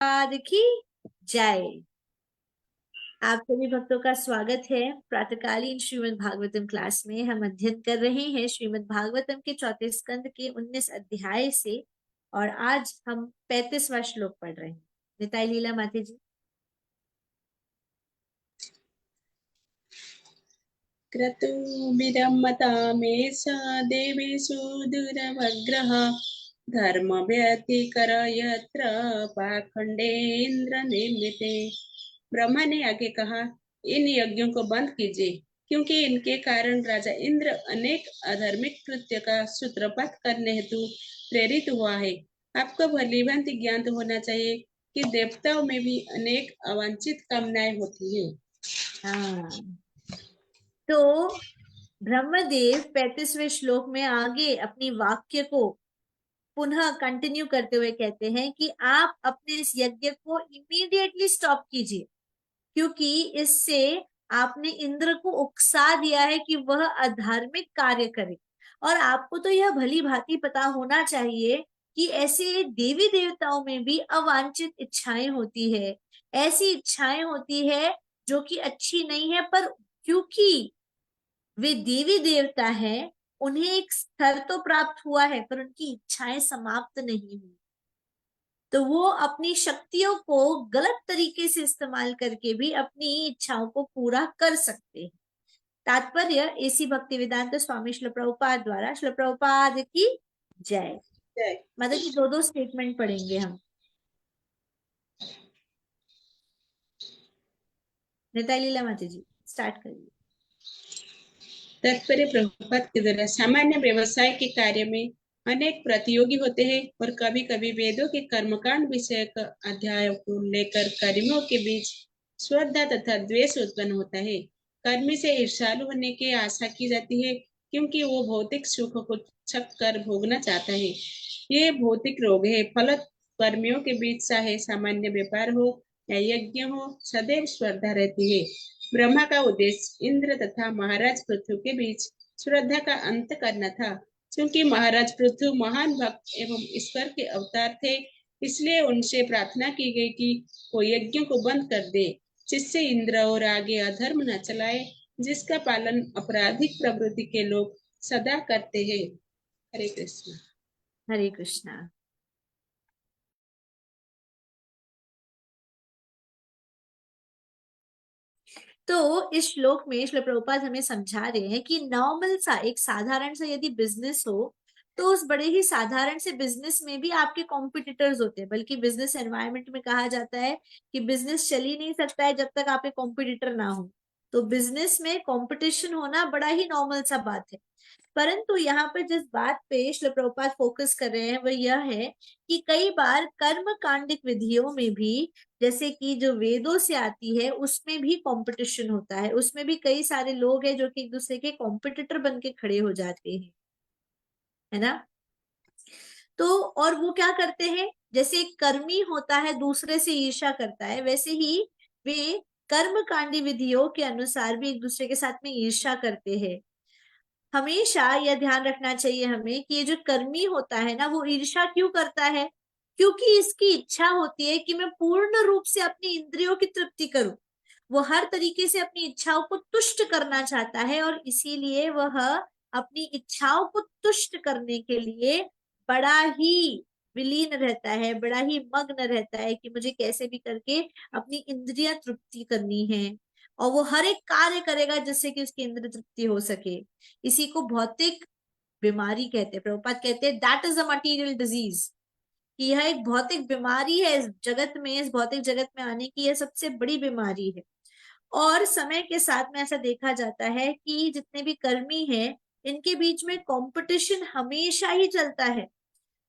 पाद की जय। आप सभी भक्तों का स्वागत है प्रातःकालीन श्रीमद् भागवतम क्लास में। हम अध्ययन कर रहे हैं श्रीमद् भागवतम के चौथे स्कंद के 19 अध्याय से, और आज हम 35वां श्लोक पढ़ रहे हैं। निताई लीला माता जी। क्रतु विरमतामेषा देवेषु दुरवग्रह धर्म व्यतिकर यत्र पाखंडेन्द्र निर्मिते। ब्रह्मा ने आगे कहा, इन यज्ञों को बंद कीजिए, क्योंकि इनके कारण राजा इंद्र अनेक अधार्मिक कृत्य का सूत्रपात करने हेतु प्रेरित हुआ है। आपको भली भांति ज्ञान होना चाहिए कि देवताओं में भी अनेक अवांछित कामनाएं होती है। हाँ, तो ब्रह्मदेव 35वें श्लोक में आगे अपनी वाक्य को पुनः कंटिन्यू करते हुए कहते हैं कि आप अपने इस यज्ञ को इमीडिएटली स्टॉप कीजिए, क्योंकि इससे आपने इंद्र को उकसा दिया है कि वह अधार्मिक कार्य करे। और आपको तो यह भली भांति पता होना चाहिए कि ऐसे देवी देवताओं में भी अवांछित इच्छाएं होती है, ऐसी इच्छाएं होती है जो कि अच्छी नहीं है, पर क्योंकि वे देवी देवता हैं, उन्हें एक स्तर तो प्राप्त हुआ है, पर उनकी इच्छाएं समाप्त नहीं हुई। तो वो अपनी शक्तियों को गलत तरीके से इस्तेमाल करके भी अपनी इच्छाओं को पूरा कर सकते हैं। तात्पर्य एसी भक्ति वेदांत स्वामी श्रील प्रभुपाद द्वारा। श्रील प्रभुपाद की जय। मतलब कि दो दो स्टेटमेंट पढ़ेंगे हम। निताई लीला माता जी स्टार्ट करिए। तात्पर्य प्रभुपाद के द्वारा सामान्य व्यवसाय के कार्य में अनेक प्रतियोगी होते हैं और कभी कभी वेदों के कर्मकांड विषयक अध्यायों को लेकर कर्मियों के बीच श्रद्धा तथा द्वेष उत्पन्न होता है। कर्मी से ईर्ष्यालु होने की आशा की जाती है, क्योंकि वो भौतिक सुख को छक कर भोगना चाहता है। ये भौतिक रोग है। फलत कर्मियों के बीच चाहे सामान्य व्यापार हो या यज्ञ हो, सदैव श्रद्धा रहती है। ब्रह्मा का उद्देश्य इंद्र तथा महाराज पृथु के बीच श्रद्धा का अंत करना था, क्योंकि महाराज पृथु महान भक्त एवं ईश्वर के अवतार थे। इसलिए उनसे प्रार्थना की गई कि वो यज्ञों को बंद कर दे, जिससे इंद्र और आगे अधर्म न चलाए, जिसका पालन आपराधिक प्रवृत्ति के लोग सदा करते हैं। हरे कृष्ण। हरे कृष्णा। तो इस श्लोक में श्री प्रभुपाद हमें समझा रहे हैं कि नॉर्मल सा एक साधारण सा यदि बिजनेस हो, तो उस बड़े ही साधारण से बिजनेस में भी आपके कॉम्पिटिटर्स होते हैं। बल्कि बिजनेस एनवायरनमेंट में कहा जाता है कि बिजनेस चल ही नहीं सकता है जब तक आपके कॉम्पिटिटर ना हो। तो बिजनेस में कंपटीशन होना बड़ा ही नॉर्मल सा बात है। परंतु यहाँ पर जिस बात पे श्री प्रभुपाद फोकस कर रहे हैं वह यह है कि कई बार कर्म कांडिक विधियों में भी, जैसे कि जो वेदों से आती है, उसमें भी कंपटीशन होता है। उसमें भी कई सारे लोग हैं जो कि एक दूसरे के कॉम्पिटिटर बन के खड़े हो जाते हैं, है ना। तो और वो क्या करते हैं, जैसे एक कर्मी होता है दूसरे से ईर्ष्या करता है, वैसे ही वे कर्म कांडी विधियों के अनुसार भी एक दूसरे के साथ में ईर्ष्या करते हैं। हमेशा यह ध्यान रखना चाहिए हमें कि ये जो कर्मी होता है ना, वो ईर्ष्या क्यों करता है? क्योंकि इसकी इच्छा होती है कि मैं पूर्ण रूप से अपनी इंद्रियों की तृप्ति करूं। वो हर तरीके से अपनी इच्छाओं को तुष्ट करना चाहता है, और इसीलिए वह अपनी इच्छाओं को तुष्ट करने के लिए बड़ा ही विलीन रहता है, बड़ा ही मग्न रहता है कि मुझे कैसे भी करके अपनी इंद्रियां तृप्ति करनी है। और वो हर एक कार्य करेगा जिससे कि उसकी इंद्रिय तृप्ति हो सके। इसी को भौतिक बीमारी कहते हैं। प्रभुपाद कहते हैं that is a material disease, कि यह एक भौतिक बीमारी है। इस जगत में, इस भौतिक जगत में आने की यह सबसे बड़ी बीमारी है। और समय के साथ में ऐसा देखा जाता है कि जितने भी कर्मी हैं, इनके बीच में कंपटीशन हमेशा ही चलता है।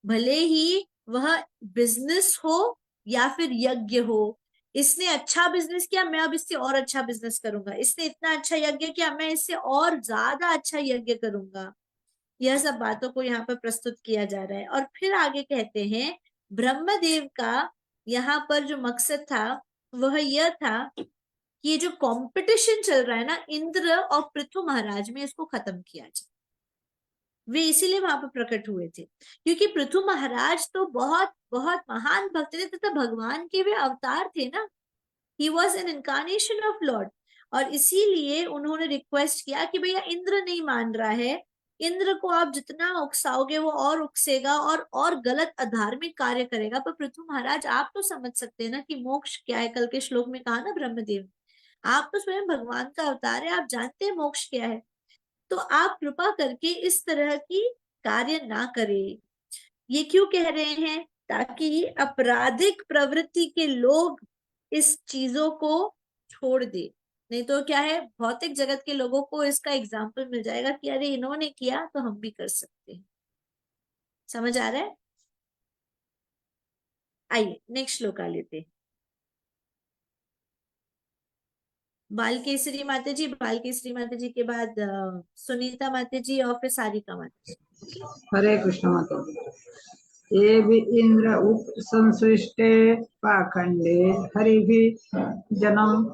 भले ही वह बिजनेस हो या फिर यज्ञ हो। इसने अच्छा बिजनेस किया, मैं अब इससे और अच्छा बिजनेस करूंगा। इसने इतना अच्छा यज्ञ किया, मैं इससे और ज्यादा अच्छा यज्ञ करूंगा। यह सब बातों को यहाँ पर प्रस्तुत किया जा रहा है। और फिर आगे कहते हैं, ब्रह्मदेव का यहाँ पर जो मकसद था वह यह था कि ये जो कंपटीशन चल रहा है ना इंद्र और पृथु महाराज में, इसको खत्म किया जाए। वे इसीलिए वहां पर प्रकट हुए थे, क्योंकि पृथु महाराज तो बहुत बहुत महान भक्त थे तथा भगवान के वे अवतार थे ना। He was an incarnation of Lord. और इसीलिए उन्होंने रिक्वेस्ट किया कि भैया इंद्र नहीं मान रहा है, इंद्र को आप जितना उकसाओगे वो और उकसेगा और गलत अधार्मिक कार्य करेगा। पर पृथु महाराज आप तो समझ सकते हैं ना कि मोक्ष क्या है। कल के श्लोक में कहा ना ब्रह्मदेव ने, आप तो स्वयं भगवान का अवतार है, आप जानते हैं मोक्ष क्या है। तो आप कृपा करके इस तरह की कार्य ना करें। ये क्यों कह रहे हैं? ताकि आपराधिक प्रवृत्ति के लोग इस चीजों को छोड़ दे। नहीं तो क्या है, भौतिक जगत के लोगों को इसका एग्जाम्पल मिल जाएगा कि अरे इन्होंने किया तो हम भी कर सकते हैं। समझ आ रहा है? आइए नेक्स्ट श्लोक आ लेते हैं। बालकेसरी माता जी, बालकेसरी माता जी के बाद सुनीता माता जी और फिर सारिका माता जी। हरे कृष्ण माता। ये भी इंद्र उप संसृष्टे पाखंडे हरिभिः जनं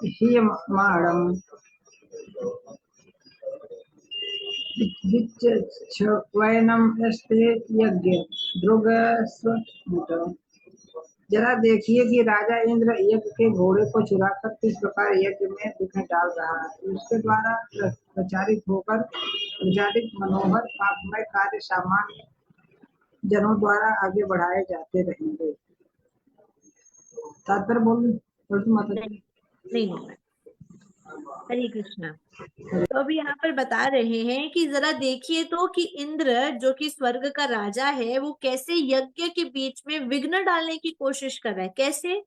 हियमाणं विच्छवैनं यस्ते यज्ञ ध्रुगस्वमुत। जरा देखिए कि राजा इंद्र यज्ञ के घोड़े को चुराकर किस प्रकार यज्ञ में विघ्न डाल रहा है। उसके द्वारा प्रचारित होकर प्रचारित मनोहर पापमय कार्य सामान्य जनों द्वारा आगे बढ़ाए जाते रहेंगे। तात्पर्य बोल माता जी। नहीं नहीं, हरे कृष्णा। तो अभी यहाँ पर बता रहे हैं कि जरा देखिए तो कि इंद्र जो कि स्वर्ग का राजा है वो कैसे यज्ञ के बीच में विघ्न डालने की कोशिश कर रहा है। कैसे?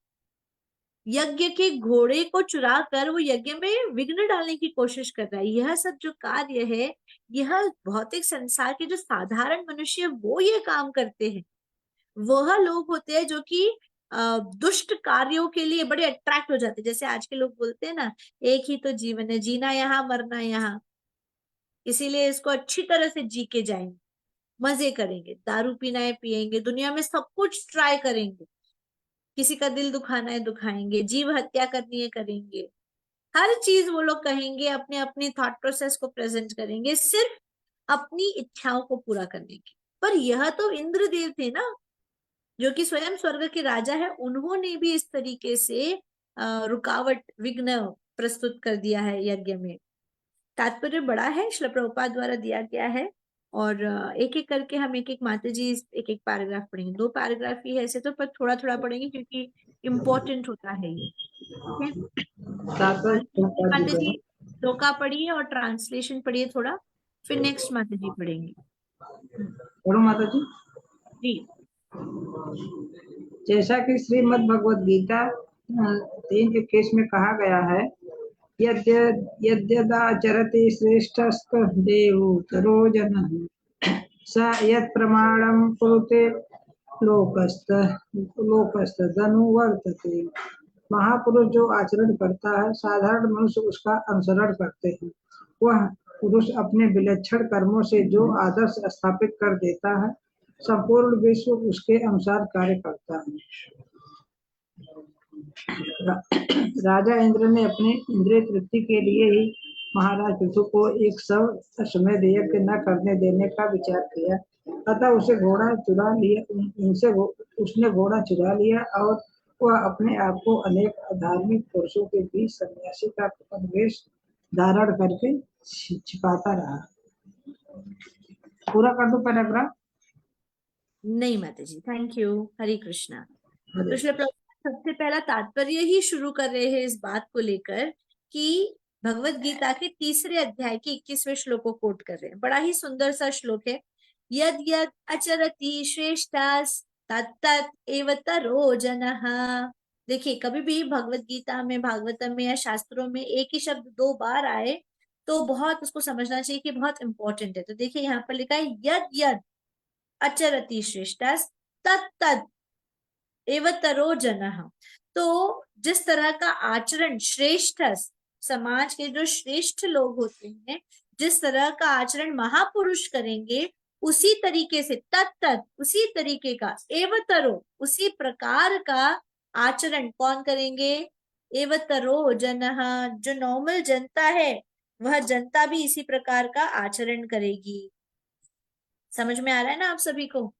यज्ञ के घोड़े को चुरा कर वो यज्ञ में विघ्न डालने की कोशिश कर रहा है। यह सब जो कार्य है, यह भौतिक संसार के जो साधारण मनुष्य वो ये काम करते हैं। वह लोग होते हैं जो कि दुष्ट कार्यों के लिए बड़े अट्रैक्ट हो जाते हैं। जैसे आज के लोग बोलते हैं ना, एक ही तो जीवन है, जीना यहाँ मरना यहाँ, इसीलिए इसको अच्छी तरह से जी के जाएंगे, मजे करेंगे, दारू पीना है पिएंगे, दुनिया में सब कुछ ट्राई करेंगे, किसी का दिल दुखाना है दुखाएंगे, जीव हत्या करनी है करेंगे, हर चीज वो लोग कहेंगे, अपने अपनी थॉट प्रोसेस को प्रेजेंट करेंगे सिर्फ अपनी इच्छाओं को पूरा करने की। पर यह तो इंद्रदेव थे ना, जो कि स्वयं स्वर्ग के राजा है, उन्होंने भी इस तरीके से रुकावट विघ्न प्रस्तुत कर दिया है यज्ञ में। तात्पर्य बड़ा है, श्रील प्रभुपाद द्वारा दिया गया है। और एक एक करके हम एक एक माता जी एक एक पैराग्राफ पढ़ेंगे। 2 पैराग्राफ ही है ऐसे तो, पर थोड़ा थोड़ा पढ़ेंगे क्योंकि इम्पोर्टेंट होता है ये। ठीक है, माता जी श्लोका पढ़िए और ट्रांसलेशन पढ़िए थोड़ा, फिर नेक्स्ट माता जी पढ़ेंगे। बोलो माता जी। जी। जैसा कि श्रीमद् भगवद गीता 3:21 में कहा गया है, यद्यदाचरति श्रेष्ठस्त देवोत्तरो जनः स यत्प्रमाणं कुरुते लोकस्तदनुवर्तते। महापुरुष जो आचरण करता है, साधारण मनुष्य उसका अनुसरण करते हैं। वह पुरुष अपने विलक्षण कर्मों से जो आदर्श स्थापित कर देता है, संपूर्ण विश्व उसके अनुसार कार्य करता है। राजा इंद्र ने अपने इंद्रिय तृप्ति के लिए ही महाराज पृथु को एक समय यज्ञ न करने देने का विचार किया। अतः उसने घोड़ा चुरा लिया और वह अपने आप को अनेक अधार्मिक पुरुषों के बीच सन्यासी का वेश धारण करके छिपाता रहा। पूरा कर दो पैराग्राफ। नहीं माता जी, थैंक यू। हरे कृष्णा। तो श्री प्रभुपाद सबसे पहला तात्पर्य ही शुरू कर रहे हैं इस बात को लेकर कि भगवत गीता के 3रे अध्याय के 21वें श्लोक को कोट कर रहे हैं। बड़ा ही सुंदर सा श्लोक है। यद यद अचरति श्रेष्ठास तत्तत् एव तरो जनः। देखिए, कभी भी भगवत गीता में, भागवतम में या शास्त्रों में एक ही शब्द 2 बार आए तो बहुत उसको समझना चाहिए कि बहुत इंपॉर्टेंट है। तो देखिए यहाँ पर लिखा है यद यद अचरति श्रेष्ठास तत्तत् एवतरो जनः। तो जिस तरह का आचरण श्रेष्ठ, समाज के जो श्रेष्ठ लोग होते हैं, जिस तरह का आचरण महापुरुष करेंगे, उसी तरीके से तत्त उसी तरीके का एवतरो उसी प्रकार का आचरण कौन करेंगे? एवतरो जनः, जो नॉर्मल जनता है वह जनता भी इसी प्रकार का आचरण करेगी। समझ में आ रहा है ना आप सभी को?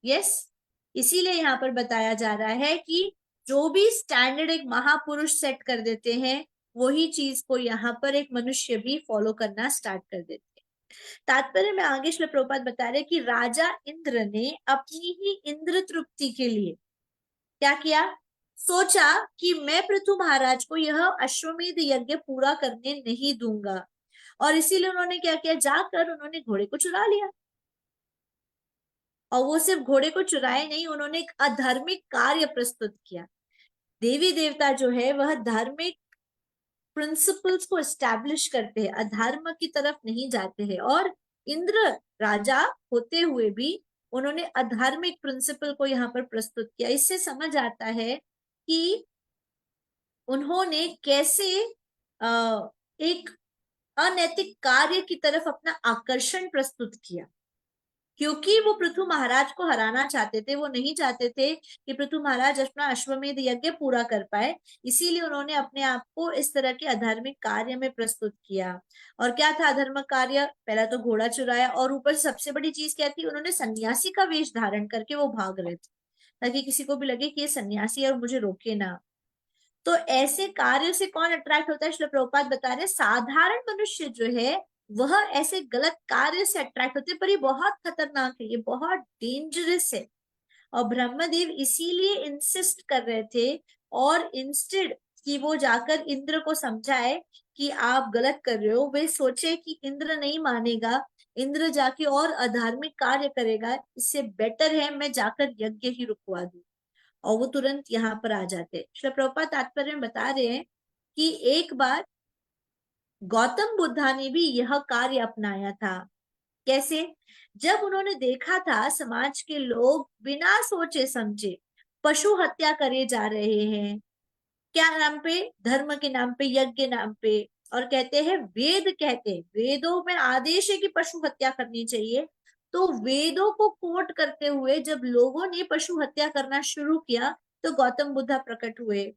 यस। इसीलिए यहाँ पर बताया जा रहा है कि जो भी स्टैंडर्ड एक महापुरुष सेट कर देते हैं, वही चीज को यहाँ पर एक मनुष्य भी फॉलो करना स्टार्ट कर देते हैं। तात्पर्य में आगे श्रील प्रभुपाद बता रहे कि राजा इंद्र ने अपनी ही इंद्र तृप्ति के लिए क्या किया, सोचा कि मैं पृथु महाराज को यह अश्वमेध यज्ञ पूरा करने नहीं दूंगा, और इसीलिए उन्होंने क्या किया, जाकर उन्होंने घोड़े को चुरा लिया। और वो सिर्फ घोड़े को चुराए नहीं, उन्होंने एक अधार्मिक कार्य प्रस्तुत किया। देवी देवता जो है वह धार्मिक प्रिंसिपल्स को एस्टैब्लिश करते हैं, अधर्म की तरफ नहीं जाते हैं। और इंद्र राजा होते हुए भी उन्होंने अधार्मिक प्रिंसिपल को यहाँ पर प्रस्तुत किया। इससे समझ आता है कि उन्होंने कैसे एक अनैतिक कार्य की तरफ अपना आकर्षण प्रस्तुत किया, क्योंकि वो पृथु महाराज को हराना चाहते थे। वो नहीं चाहते थे कि पृथु महाराज अपना अश्वमेध यज्ञ पूरा कर पाए, इसीलिए उन्होंने अपने आप को इस तरह के अधार्मिक कार्य में प्रस्तुत किया। और क्या था अधर्म कार्य? पहला तो घोड़ा चुराया, और ऊपर सबसे बड़ी चीज क्या थी, उन्होंने सन्यासी का वेश धारण करके वो भाग रहे थे, ताकि किसी को भी लगे कि ये सन्यासी है और मुझे रोके ना। तो ऐसे कार्य से कौन अट्रैक्ट होता है? श्रील प्रभुपाद बता रहे साधारण मनुष्य जो है वह ऐसे गलत कार्य से अट्रैक्ट होते हैं, पर ये बहुत खतरनाक है, ये बहुत डेंजरस है। और ब्रह्मदेव इसीलिए इंसिस्ट कर रहे थे, और इंस्टेड कि वो जाकर इंद्र को समझाए कि आप गलत कर रहे हो, वे सोचे कि इंद्र नहीं मानेगा, इंद्र जाके और अधार्मिक कार्य करेगा, इससे बेटर है मैं जाकर यज्ञ ही रुकवा दूं। और वो तुरंत यहाँ पर आ जाते। श्री प्रभुपाद तात्पर्य में बता रहे हैं कि एक बार गौतम बुद्धा ने भी यह कार्य अपनाया था। कैसे? जब उन्होंने देखा था समाज के लोग बिना सोचे समझे पशु हत्या करे जा रहे हैं, क्या नाम पे? धर्म के नाम पे, यज्ञ नाम पे। और कहते हैं, वेद कहते हैं, वेदों में आदेश है कि पशु हत्या करनी चाहिए। तो वेदों को कोट करते हुए जब लोगों ने पशु हत्या करना शुरू किया, तो गौतम बुद्धा प्रकट हुए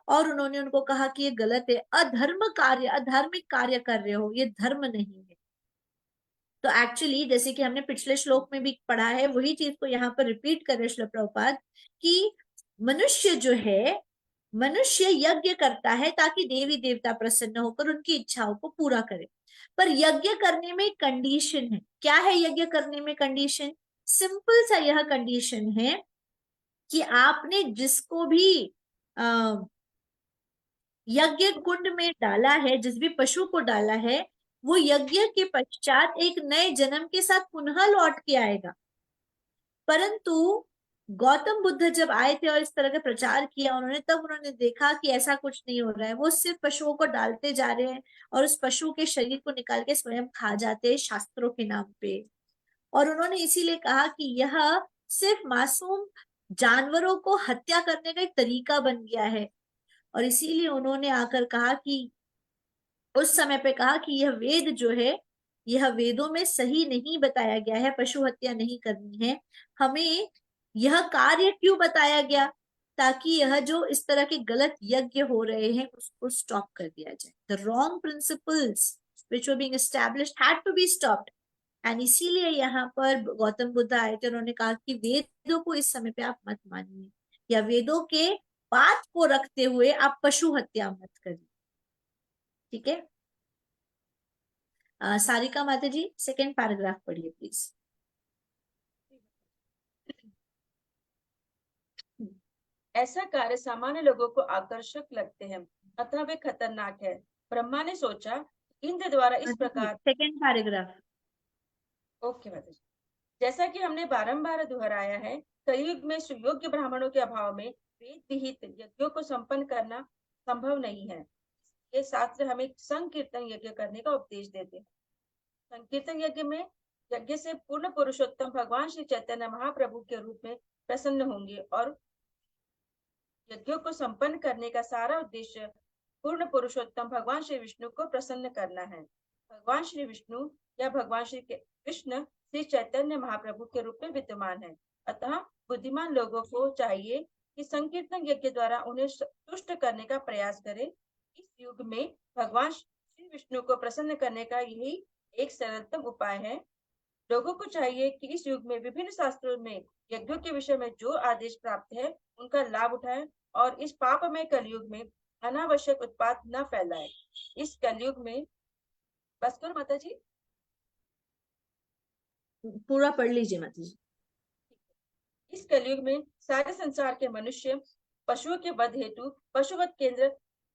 और उन्होंने उनको कहा कि ये गलत है, अधर्म कार्य, अधार्मिक कार्य कर रहे हो, ये धर्म नहीं है। तो एक्चुअली जैसे कि हमने पिछले श्लोक में भी पढ़ा है, वही चीज को यहाँ पर रिपीट कर रहे श्रील प्रभुपाद कि मनुष्य जो है, मनुष्य यज्ञ करता है ताकि देवी देवता प्रसन्न होकर उनकी इच्छाओं को पूरा करे। पर यज्ञ करने में कंडीशन है। क्या है यज्ञ करने में कंडीशन? सिंपल सा यह कंडीशन है कि आपने जिसको भी यज्ञ कुंड में डाला है, जिस भी पशु को डाला है, वो यज्ञ के पश्चात एक नए जन्म के साथ पुनः लौट के आएगा। परंतु गौतम बुद्ध जब आए थे और इस तरह का प्रचार किया उन्होंने, तब उन्होंने देखा कि ऐसा कुछ नहीं हो रहा है। वो सिर्फ पशुओं को डालते जा रहे हैं और उस पशु के शरीर को निकाल के स्वयं खा जाते हैं शास्त्रों के नाम पे। और उन्होंने इसीलिए कहा कि यह सिर्फ मासूम जानवरों को हत्या करने का एक तरीका बन गया है। और इसीलिए उन्होंने आकर कहा कि उस समय पे कहा कि यह वेद जो है, यह वेदों में सही नहीं बताया गया है, पशु हत्या नहीं करनी है। हमें यह कार्य क्यों बताया गया? ताकि यह जो इस तरह के गलत यज्ञ हो रहे हैं उसको स्टॉप कर दिया जाए। The wrong principles which were being established had to be stopped। And इसीलिए यहाँ पर गौतम बुद्ध आए थे, उन्होंने कहा कि वेदों को इस समय पे आप मत मानिए, या वेदों के बात को रखते हुए आप पशु हत्या मत करिए। ठीक है। सारिका माता जी, सेकेंड पैराग्राफ पढ़िए प्लीज। ऐसा कार्य सामान्य लोगों को आकर्षक लगते हैं, अतः वे खतरनाक है। ब्रह्मा ने सोचा इंद्र द्वारा इस प्रकार। Second paragraph. ओके माता जी। जैसा कि हमने बारंबार दोहराया है, कलयुग में सुयोग्य ब्राह्मणों के अभाव में वेद विहित यज्ञों को संपन्न करना संभव नहीं है। ये शास्त्र हमें संकीर्तन यज्ञ करने का उपदेश देते हैं। संकीर्तन यज्ञ से पूर्ण पुरुषोत्तम भगवान श्री चैतन्य महाप्रभु के रूप में प्रसन्न होंगे, और यज्ञों को संपन्न करने का सारा उद्देश्य पूर्ण पुरुषोत्तम भगवान श्री विष्णु को प्रसन्न करना है। भगवान श्री विष्णु या भगवान श्री कृष्ण श्री चैतन्य महाप्रभु के रूप में विद्यमान है। अतः बुद्धिमान लोगों को चाहिए कि संकीर्तन यज्ञ द्वारा उन्हें तुष्ट करने का प्रयास करें। इस युग में भगवान श्री विष्णु को प्रसन्न करने का यही एक सरलतम उपाय है। लोगों को चाहिए कि इस युग में विभिन्न शास्त्रों में यज्ञों के विषय में जो आदेश प्राप्त है उनका लाभ उठाएं और इस पापमय कलयुग में अनावश्यक उत्पात न फैलाएं। इस कलयुग में बस करो माता जी। पूरा पढ़ लीजिए माता जी। इस कलयुग में सारे संसार के मनुष्य पशुओं के वध हेतु पशुवध केंद्र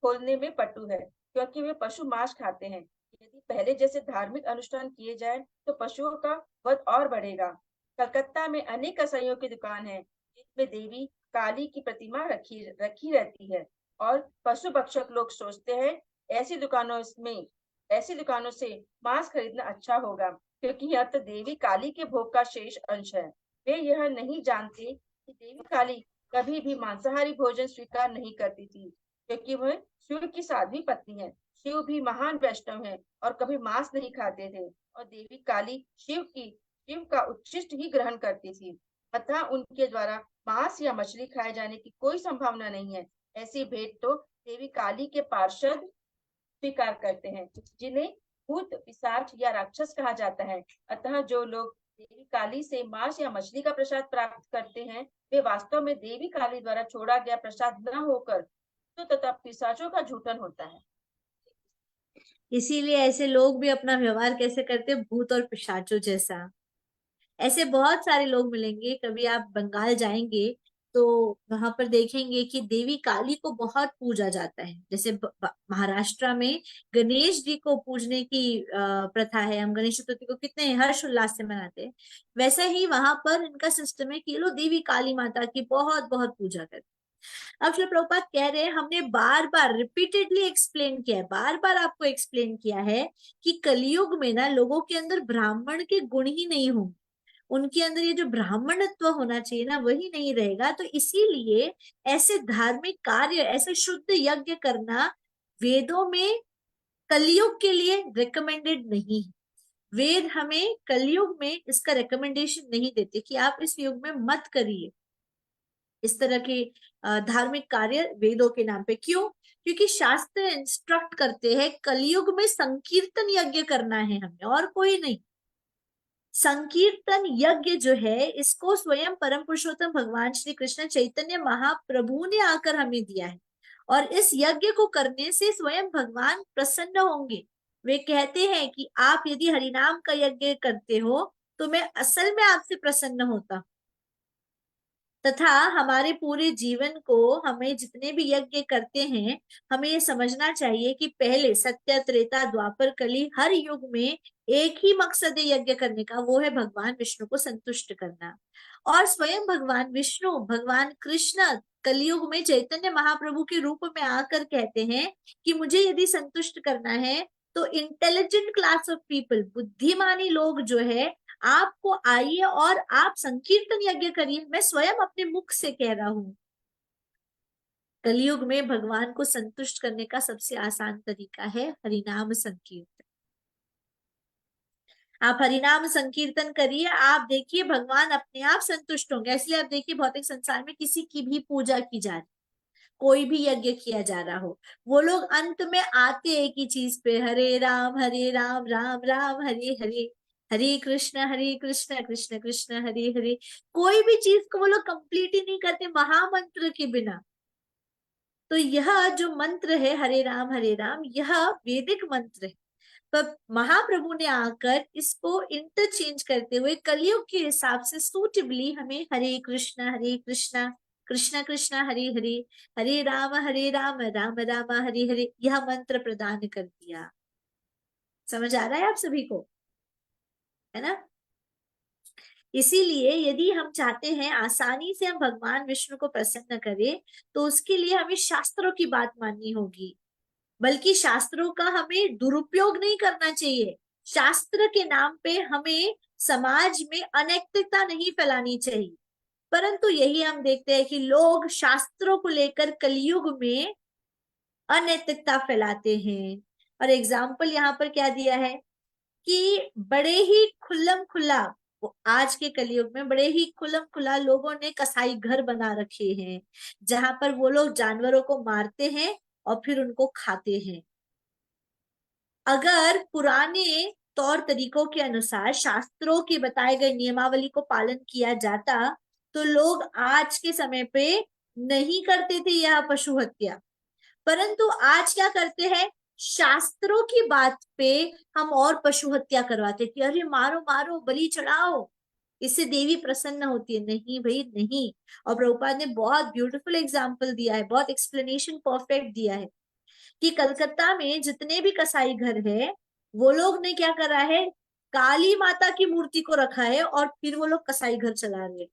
खोलने में पटु है, क्योंकि वे पशु मांस खाते हैं। यदि पहले जैसे धार्मिक अनुष्ठान किए जाए तो पशुओं का वध और बढ़ेगा। कलकत्ता में अनेक कसाईयों की दुकान है जिसमें देवी काली की प्रतिमा रखी रहती है और पशु भक्षक लोग सोचते हैं ऐसी दुकानों से मांस खरीदना अच्छा होगा, क्योंकि यह तो देवी काली के भोग का शेष अंश है। वे यह नहीं जानते कि देवी काली कभी भी मांसाहारी भोजन स्वीकार नहीं करती थी, क्योंकि वह शिव की साध्वी पत्नी है। शिव भी महान वैष्णव है और कभी मांस नहीं खाते थे और देवी काली शिव का उच्छिष्ट ही ग्रहण करती थी। अतः उनके द्वारा मांस या मछली खाए जाने की कोई संभावना नहीं है। ऐसी भेंट तो देवी काली के पार्षद स्वीकार करते हैं, जिन्हें भूत पिशाच या राक्षस कहा जाता है। अतः जो लोग देवी काली से मांस या मछली का प्रसाद प्राप्त करते हैं वे वास्तव में देवी काली द्वारा छोड़ा गया प्रसाद न होकर तो तथा पिशाचों का झूठन होता है। इसीलिए ऐसे लोग भी अपना व्यवहार कैसे करते, भूत और पिशाचों जैसा। ऐसे बहुत सारे लोग मिलेंगे। कभी आप बंगाल जाएंगे तो वहां पर देखेंगे कि देवी काली को बहुत पूजा जाता है। जैसे महाराष्ट्र में गणेश जी को पूजने की प्रथा है। हम गणेश चतुर्थी को कितने हर्ष उल्लास से मनाते हैं। वैसे ही वहां पर इनका सिस्टम है कि लोग देवी काली माता की बहुत बहुत पूजा करते हैं। अब श्री प्रभुपाद कह रहे हैं, हमने बार बार रिपीटेडली एक्सप्लेन किया है, बार बार आपको एक्सप्लेन किया है कि कलयुग में ना लोगों के अंदर ब्राह्मण के गुण ही नहीं होंगे। उनके अंदर ये जो ब्राह्मणत्व होना चाहिए ना वही नहीं रहेगा। तो इसीलिए ऐसे धार्मिक कार्य, ऐसे शुद्ध यज्ञ करना वेदों में कलयुग के लिए रिकमेंडेड नहीं है। वेद हमें कलयुग में इसका रिकमेंडेशन नहीं देते कि आप इस युग में मत करिए इस तरह के धार्मिक कार्य वेदों के नाम पे। क्यों? क्योंकि शास्त्र इंस्ट्रक्ट करते हैं कलयुग में संकीर्तन यज्ञ करना है हमें, और कोई नहीं। संकीर्तन यज्ञ जो है इसको स्वयं परम पुरुषोत्तम भगवान श्री कृष्ण चैतन्य महाप्रभु ने आकर हमें दिया है, और इस यज्ञ को करने से स्वयं भगवान प्रसन्न होंगे। वे कहते हैं कि आप यदि हरिनाम का यज्ञ करते हो तो मैं असल में आपसे प्रसन्न होता हूं। तथा हमारे पूरे जीवन को हमें जितने भी यज्ञ करते हैं हमें ये समझना चाहिए कि पहले सत्य त्रेता द्वापर कली हर युग में एक ही मकसद है यज्ञ करने का, वो है भगवान विष्णु को संतुष्ट करना। और स्वयं भगवान विष्णु, भगवान कृष्ण कलयुग में चैतन्य महाप्रभु के रूप में आकर कहते हैं कि मुझे यदि संतुष्ट करना है तो इंटेलिजेंट क्लास ऑफ पीपल, बुद्धिमानी लोग जो है, आपको आइए और आप संकीर्तन यज्ञ करिए। मैं स्वयं अपने मुख से कह रहा हूं। कलयुग में भगवान को संतुष्ट करने का सबसे आसान तरीका है हरिनाम संकीर्तन। आप हरिनाम संकीर्तन करिए, आप देखिए भगवान अपने आप संतुष्ट होंगे। इसलिए आप देखिए भौतिक संसार में किसी की भी पूजा की जा रही, कोई भी यज्ञ किया जा रहा हो, वो लोग अंत में आते एक ही चीज पे, हरे राम राम राम हरे हरे, हरे कृष्ण कृष्ण कृष्ण हरे हरे। कोई भी चीज को वो लोग कंप्लीट ही नहीं करते महामंत्र के बिना। तो यह जो मंत्र है हरे राम यह वैदिक मंत्र है। पर महाप्रभु ने आकर इसको इंटरचेंज करते हुए कलयुग के हिसाब से सूटेबली हमें हरे कृष्ण कृष्ण कृष्ण हरे हरे, हरे राम राम राम हरे हरे, यह मंत्र प्रदान कर दिया। समझ आ रहा है आप सभी को, है ना? इसीलिए यदि हम चाहते हैं आसानी से हम भगवान विष्णु को प्रसन्न करें तो उसके लिए हमें शास्त्रों की बात माननी होगी, बल्कि शास्त्रों का हमें दुरुपयोग नहीं करना चाहिए। शास्त्र के नाम पे हमें समाज में अनैतिकता नहीं फैलानी चाहिए। परंतु यही हम देखते हैं कि लोग शास्त्रों को लेकर कलयुग में अनैतिकता फैलाते हैं। और एग्जाम्पल यहाँ पर क्या दिया है कि बड़े ही खुल्लम खुल्ला, आज के कलयुग में बड़े ही खुल्लम खुल्ला लोगों ने कसाई घर बना रखे हैं जहां पर वो लोग जानवरों को मारते हैं और फिर उनको खाते हैं। अगर पुराने तौर तरीकों के अनुसार शास्त्रों के बताए गए नियमावली को पालन किया जाता तो लोग आज के समय पे नहीं करते थे यह पशु हत्या, परंतु आज क्या करते हैं, शास्त्रों की बात पे हम और पशु हत्या करवाते कि अरे मारो मारो बलि चढ़ाओ, इससे देवी प्रसन्न होती है। नहीं भाई नहीं। और प्रभुपाद ने बहुत ब्यूटीफुल एग्जाम्पल दिया है, बहुत एक्सप्लेनेशन परफेक्ट दिया है कि कलकत्ता में जितने भी कसाई घर है वो लोग ने क्या करा है, काली माता की मूर्ति को रखा है और फिर वो लोग कसाई घर चला रहे हैं।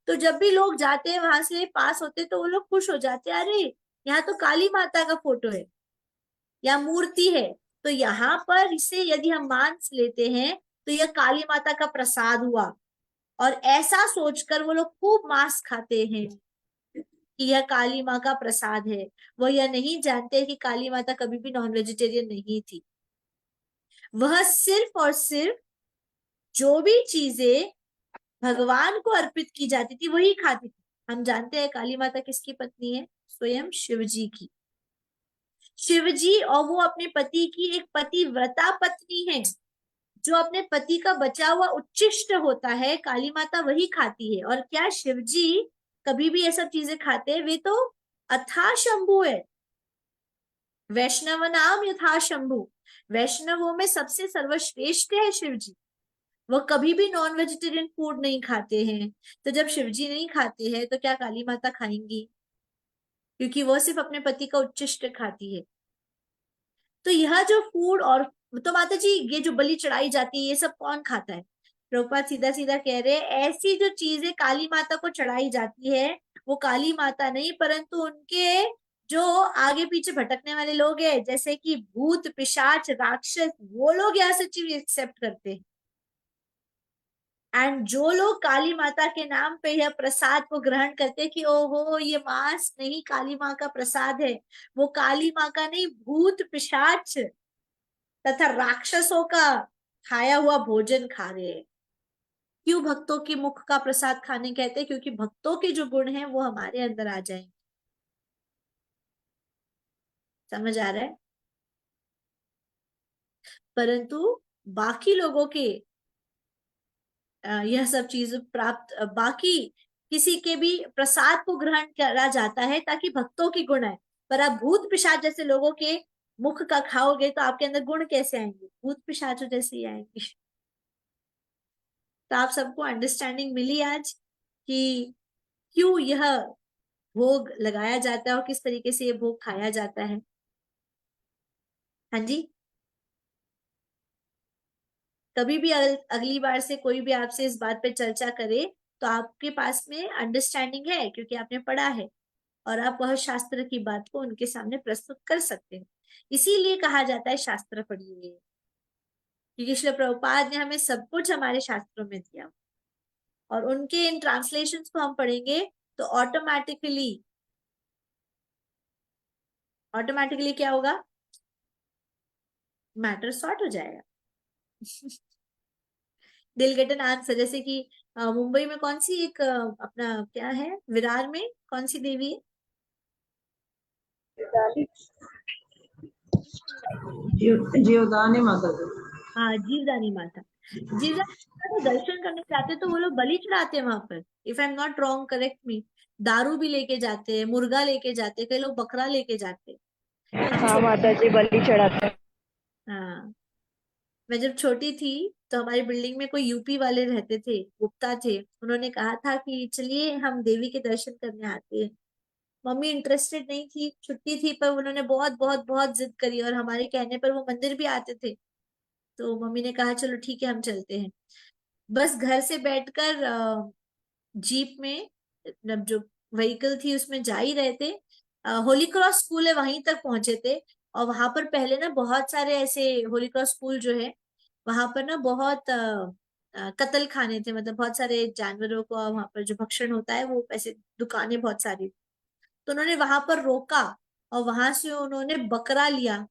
तो जब भी लोग जाते हैं वहां से पास होते तो वो लोग खुश हो जाते हैं, अरे यहाँ तो काली माता का फोटो है या मूर्ति है, तो यहाँ पर इसे यदि हम मांस लेते हैं तो यह काली माता का प्रसाद हुआ। और ऐसा सोचकर वो लोग खूब मांस खाते हैं कि यह काली माँ का प्रसाद है। वो यह नहीं जानते कि काली माता कभी भी नॉन वेजिटेरियन नहीं थी। वह सिर्फ और सिर्फ जो भी चीजें भगवान को अर्पित की जाती थी वही खाती थी। हम जानते हैं काली माता किसकी पत्नी है, स्वयं शिव जी की। शिव जी और वो अपने पति की एक पतिव्रता पत्नी है, जो अपने पति का बचा हुआ उच्छिष्ट होता है काली माता वही खाती है। और क्या शिव जी कभी भी ये सब चीजें खाते हैं? वे तो अथा शंभु है, वैष्णव नाम यथा शंभु, वैष्णवों में सबसे सर्वश्रेष्ठ है शिव जी। वो कभी भी नॉन वेजिटेरियन फूड नहीं खाते हैं। तो जब शिव जी नहीं खाते हैं तो क्या काली माता खाएंगी? क्योंकि वो सिर्फ अपने पति का उच्छिष्ट खाती है। तो यह जो फूड और, तो माता जी ये जो बलि चढ़ाई जाती है ये सब कौन खाता है? प्रभुपाद सीधा सीधा कह रहे हैं ऐसी जो चीजें काली माता को चढ़ाई जाती है वो काली माता नहीं, परंतु उनके जो आगे पीछे भटकने वाले लोग हैं जैसे कि भूत पिशाच राक्षस, वो लोग यहाँ से चीज एक्सेप्ट करते हैं। एंड जो लोग काली माता के नाम पे यह प्रसाद को ग्रहण करते कि ओहो ये मांस नहीं काली माँ का प्रसाद है, वो काली माँ का नहीं भूत पिशाच तथा राक्षसों का खाया हुआ भोजन खा रहे हैं। क्यों भक्तों के मुख का प्रसाद खाने कहते हैं? क्योंकि भक्तों के जो गुण हैं वो हमारे अंदर आ जाएंगे। समझ आ रहा है? परंतु बाकी लोगों के यह सब चीज प्राप्त, बाकी किसी के भी प्रसाद को ग्रहण करा जाता है ताकि भक्तों की गुण आए। पर आप भूत पिशाच जैसे लोगों के मुख का खाओगे तो आपके अंदर गुण कैसे आएंगे? भूत पिशाचों जैसे ही आएंगे। तो आप सबको अंडरस्टैंडिंग मिली आज कि क्यों यह भोग लगाया जाता है और किस तरीके से ये भोग खाया जाता है। हाँ जी। कभी भी अगली बार से कोई भी आपसे इस बात पे चर्चा करे तो आपके पास में अंडरस्टैंडिंग है क्योंकि आपने पढ़ा है और आप वह शास्त्र की बात को उनके सामने प्रस्तुत कर सकते हैं। इसीलिए कहा जाता है शास्त्र पढ़िए, क्योंकि श्रील प्रभुपाद ने हमें सब कुछ हमारे शास्त्रों में दिया और उनके इन ट्रांसलेशंस को हम पढ़ेंगे तो ऑटोमेटिकली क्या होगा, मैटर सॉर्ट हो जाएगा। दिल गेट एन आंसर। जैसे कि मुंबई में कौन सी एक अपना क्या है, विरार में कौन सी देवी है? जीवदानी माता जी। हाँ जीवदानी माता। जीवदानी माता को दर्शन करने जाते तो वो लोग बलि चढ़ाते हैं वहां पर, if I am not wrong correct मी। दारू भी लेके जाते हैं, मुर्गा लेके जाते हैं, कई लोग बकरा लेके जाते हैं। हाँ माता जी बलि चढ़ाते हैं। हाँ, मैं जब छोटी थी तो हमारी बिल्डिंग में कोई यूपी वाले रहते थे, गुप्ता थे। उन्होंने कहा था कि चलिए हम देवी के दर्शन करने आते हैं। मम्मी इंटरेस्टेड नहीं थी, छुट्टी थी, पर उन्होंने बहुत बहुत बहुत जिद करी और हमारे कहने पर वो मंदिर भी आते थे। तो मम्मी ने कहा चलो ठीक है हम चलते हैं। बस घर से बैठकर जीप में, मतलब जो व्हीकल थी उसमें जा ही रहे थे। होली क्रॉस स्कूल है वहीं तक पहुंचे थे। और वहां पर पहले ना बहुत सारे ऐसे, होली क्रॉस स्कूल जो है वहां पर ना बहुत कत्ल खाने थे, मतलब बहुत सारे जानवरों को वहां पर जो भक्षण होता है वो ऐसे दुकानें बहुत सारी। तो उन्होंने वहां पर रोका और वहां से उन्होंने बकरा लिया।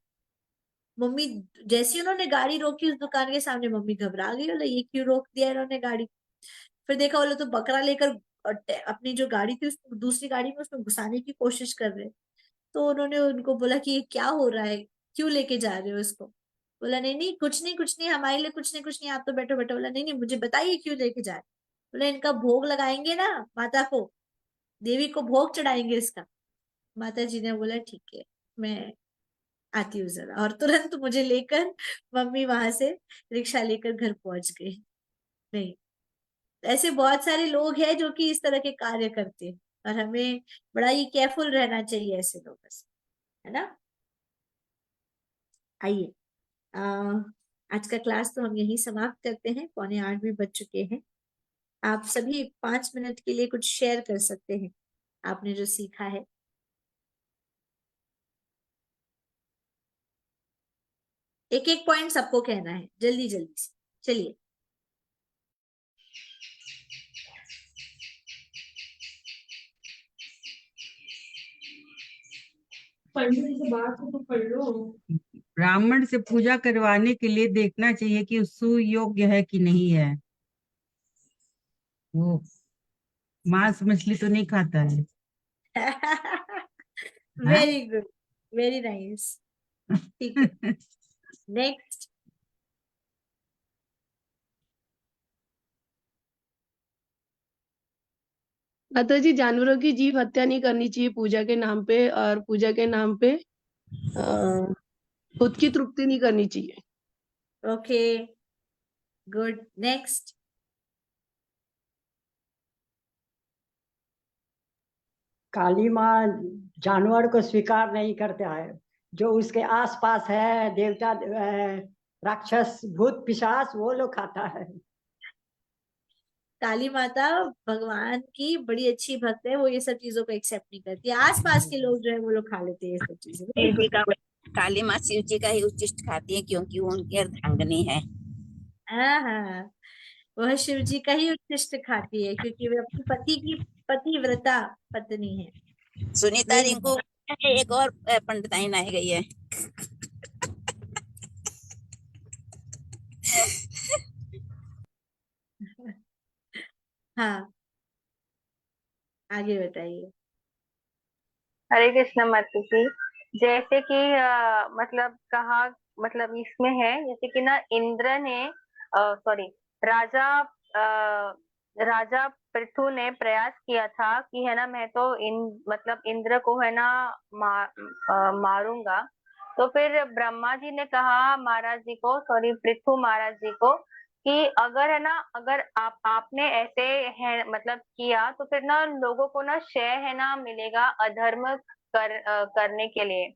मम्मी जैसे ही उन्होंने गाड़ी रोकी उस दुकान के सामने, मम्मी घबरा गई, बोले ये क्यों रोक दिया इन्होंने गाड़ी। फिर देखा वो लोग तो बकरा लेकर अपनी जो गाड़ी थी उसको दूसरी गाड़ी में उसमें घुसाने की कोशिश कर रहे। तो उन्होंने उनको बोला कि ये क्या हो रहा है, क्यों लेके जा रहे हो इसको? बोला नहीं नहीं कुछ नहीं हमारे लिए कुछ नहीं, आप तो बैठो बैठो। बोला नहीं नहीं मुझे बताइए क्यों लेके जा रहे। बोला इनका भोग लगाएंगे ना माता को, देवी को भोग चढ़ाएंगे इसका। माता जी ने बोला ठीक है मैं आती हूँ जरा, और तुरंत मुझे लेकर मम्मी वहां से रिक्शा लेकर घर पहुंच गई। नहीं, ऐसे बहुत सारे लोग हैं जो कि इस तरह के कार्य करते हैं, और हमें बड़ा ही केयरफुल रहना चाहिए ऐसे लोगों से, है ना। आइए, अ, आज का क्लास तो हम यहीं समाप्त करते हैं, 7:45 भी बज चुके हैं। आप सभी 5 मिनट के लिए कुछ शेयर कर सकते हैं आपने जो सीखा है। एक एक पॉइंट सबको कहना है, जल्दी जल्दी से, चलिए। पढ़ने से बात हो तो पढ़ लो। ब्राह्मण से पूजा करवाने के लिए देखना चाहिए कि सुयोग्य है कि नहीं है। वो मांस मछली तो नहीं खाता है। हाँ? वेरी गुड, वेरी नाइस, ठीक है। नेक्स्ट। माता जी, जानवरों की जीव हत्या नहीं करनी चाहिए पूजा के नाम पे, और पूजा के नाम पे खुद की तृप्ति नहीं करनी चाहिए। Okay, good. नेक्स्ट। काली माँ जानवर को स्वीकार नहीं करता है, जो उसके आसपास है देवता राक्षस भूत पिशाच वो लोग खाता है। काली माता भगवान की बड़ी अच्छी भक्त है, वो ये सब चीजों को एक्सेप्ट नहीं करती। आसपास के लोग जो है वो लोग खा लेते हैं ये सब चीजें। शिव जी का, काली माँ शिव जी का ही उच्चिष्ट खाती है क्योंकि वो उनकी अर्धांगिनी है। हाँ हाँ, वह शिव जी का ही उच्छिष्ट खाती है क्योंकि वे अपने पति की पतिव्रता पत्नी है। सुनीता Very रिंकू एक और पंडिताइन आ गई है। हाँ, आगे बताइए। हरे कृष्ण माता जी। जैसे कि मतलब कहा, मतलब इसमें है जैसे कि ना इंद्र ने, सॉरी, राजा राजा पृथु ने प्रयास किया था कि है ना मैं तो मतलब इंद्र को है ना मारूंगा। तो फिर ब्रह्मा जी ने कहा महाराज जी को, सॉरी पृथु महाराज जी को, कि अगर है ना, अगर आपने ऐसे है मतलब किया तो फिर ना लोगों को ना क्षय है ना मिलेगा अधर्म करने के लिए।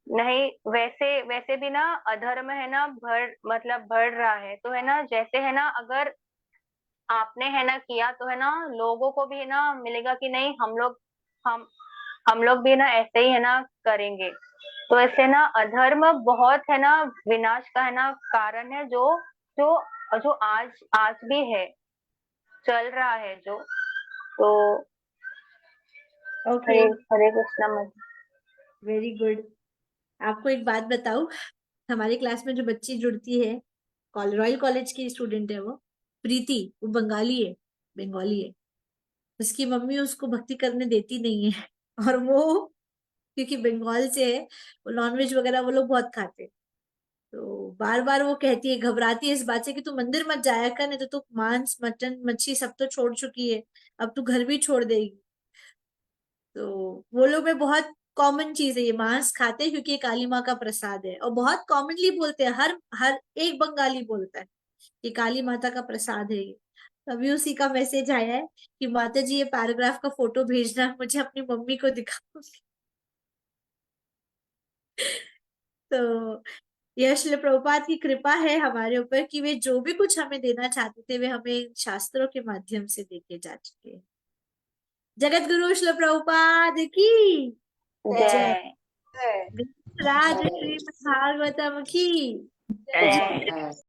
नहीं, वैसे वैसे भी ना अधर्म है ना बढ़ रहा है, तो है ना जैसे है ना अगर आपने है ना किया तो है ना लोगों को भी है ना मिलेगा कि नहीं, हम हम लोग भी ना ऐसे ही है ना करेंगे। तो ऐसे ना अधर्म बहुत है ना विनाश का है ना कारण है, जो जो जो आज आज भी है, चल रहा है जो। तो ओके, हरे कृष्णा मत। Very good. आपको एक बात बताऊं, हमारी क्लास में जो बच्ची जुड़ती है, रॉयल कॉलेज की स्टूडेंट है वो, प्रीति, वो बंगाली है। उसकी मम्मी उसको भक्ति करने देती नहीं है और वो क्योंकि बंगाल से है, वो नॉनवेज वगैरह वो लोग बहुत खाते हैं। तो बार बार वो कहती है, घबराती है इस बात से कि तू मंदिर मत जाया कर, नहीं तो तू मांस मटन मच्छी सब तो छोड़ चुकी है, अब तू घर भी छोड़ देगी। तो वो लोग में बहुत कॉमन चीज है ये, मांस खाते हैं क्योंकि ये काली माँ का प्रसाद है, और बहुत कॉमनली बोलते हैं, हर हर एक बंगाली बोलता है कि काली माता का प्रसाद है ये। तभी उसी का मैसेज आया है कि माता जी ये पैराग्राफ का फोटो भेजना, मुझे अपनी मम्मी को दिखाऊंगी। तो यह श्रील प्रभुपाद की कृपा है हमारे ऊपर कि वे जो भी कुछ हमें देना चाहते थे वे हमें शास्त्रों के माध्यम से देके जा चुके हैं। जगत गुरु श्रील प्रभुपाद की जय। जय राज श्रीमद् भागवतम की जय।